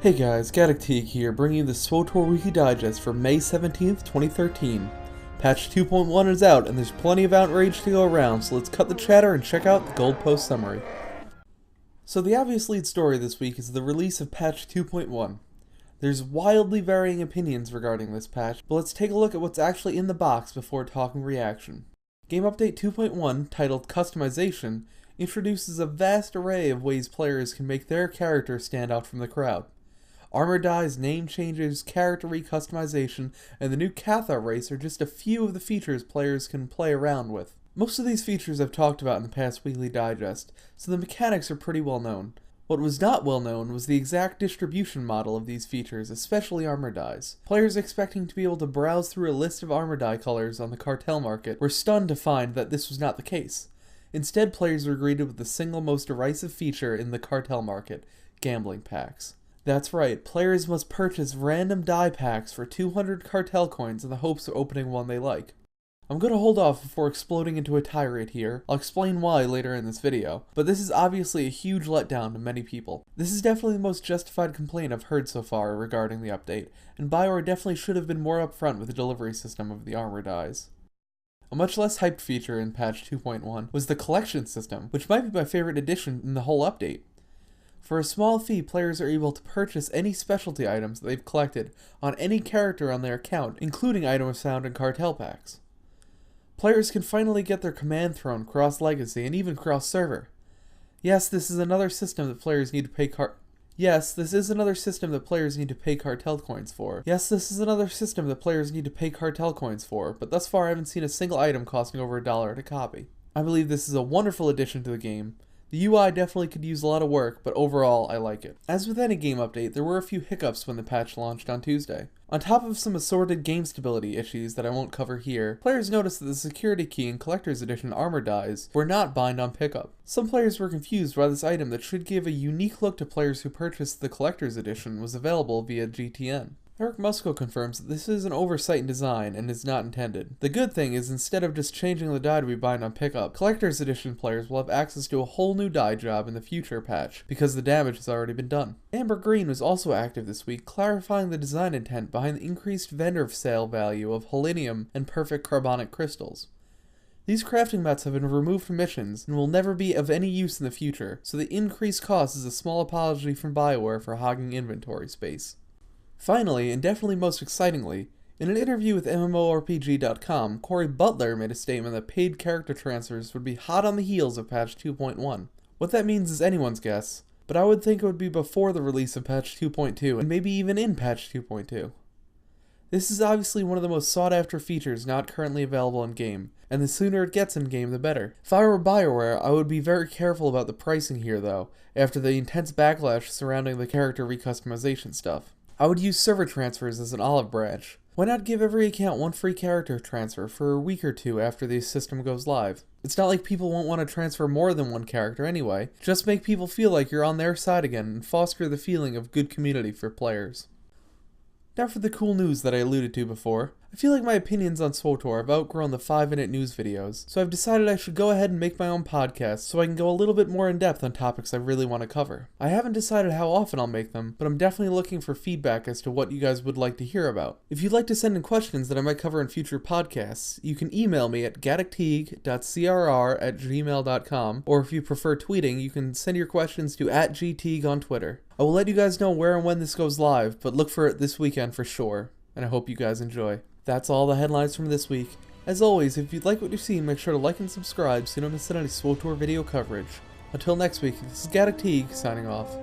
Hey guys, Gaddock Teeg here, bringing you the SWTOR Weekly Digest for May 17th, 2013. Patch 2.1 is out, and there's plenty of outrage to go around, so let's cut the chatter and check out the Gold Post summary. So the obvious lead story this week is the release of Patch 2.1. There's wildly varying opinions regarding this patch, but let's take a look at what's actually in the box before talking reaction. Game Update 2.1, titled Customization, introduces a vast array of ways players can make their character stand out from the crowd. Armor dyes, name changes, character recustomization, and the new Cathar race are just a few of the features players can play around with. Most of these features I've talked about in the past weekly digest, so the mechanics are pretty well known. What was not well known was the exact distribution model of these features, especially armor dyes. Players expecting to be able to browse through a list of armor dye colors on the cartel market were stunned to find that this was not the case. Instead, players were greeted with the single most derisive feature in the cartel market, gambling packs. That's right, players must purchase random dye packs for 200 cartel coins in the hopes of opening one they like. I'm going to hold off before exploding into a tirade here. I'll explain why later in this video, but this is obviously a huge letdown to many people. This is definitely the most justified complaint I've heard so far regarding the update, and BioWare definitely should have been more upfront with the delivery system of the armor dyes. A much less hyped feature in patch 2.1 was the collection system, which might be my favorite addition in the whole update. For a small fee, players are able to purchase any specialty items that they've collected on any character on their account, including items found in cartel packs. Players can finally get their command throne cross-legacy and even cross-server. Yes, this is another system that players need to pay cartel coins for, but thus far I haven't seen a single item costing over $1 to copy. I believe this is a wonderful addition to the game. The UI definitely could use a lot of work, but overall, I like it. As with any game update, there were a few hiccups when the patch launched on Tuesday. On top of some assorted game stability issues that I won't cover here, players noticed that the security key in Collector's Edition armor dyes were not bind on pickup. Some players were confused why this item that should give a unique look to players who purchased the Collector's Edition was available via GTN. Eric Musco confirms that this is an oversight in design and is not intended. The good thing is, instead of just changing the dye to be bind on pickup, Collector's Edition players will have access to a whole new dye job in the future patch, because the damage has already been done. Amber Green was also active this week, clarifying the design intent behind the increased vendor sale value of Holinium and Perfect Carbonic crystals. These crafting mats have been removed from missions and will never be of any use in the future, so the increased cost is a small apology from BioWare for hogging inventory space. Finally, and definitely most excitingly, in an interview with MMORPG.com, Cory Butler made a statement that paid character transfers would be hot on the heels of patch 2.1. What that means is anyone's guess, but I would think it would be before the release of patch 2.2 and maybe even in patch 2.2. This is obviously one of the most sought after features not currently available in-game, and the sooner it gets in-game the better. If I were BioWare, I would be very careful about the pricing here though, after the intense backlash surrounding the character recustomization stuff. I would use server transfers as an olive branch. Why not give every account one free character transfer for a week or two after the system goes live? It's not like people won't want to transfer more than one character anyway. Just make people feel like you're on their side again and foster the feeling of good community for players. Now for the cool news that I alluded to before. I feel like my opinions on SWTOR have outgrown the 5-minute news videos, so I've decided I should go ahead and make my own podcast so I can go a little bit more in depth on topics I really want to cover. I haven't decided how often I'll make them, but I'm definitely looking for feedback as to what you guys would like to hear about. If you'd like to send in questions that I might cover in future podcasts, you can email me at gaddockteeg.crr@gmail.com, or if you prefer tweeting, you can send your questions to @gteeg on Twitter. I will let you guys know where and when this goes live, but look for it this weekend for sure, and I hope you guys enjoy. That's all the headlines from this week. As always, if you'd like what you've seen, make sure to like and subscribe so you don't miss out on any SWTOR video coverage. Until next week, this is Gaddock Teeg signing off.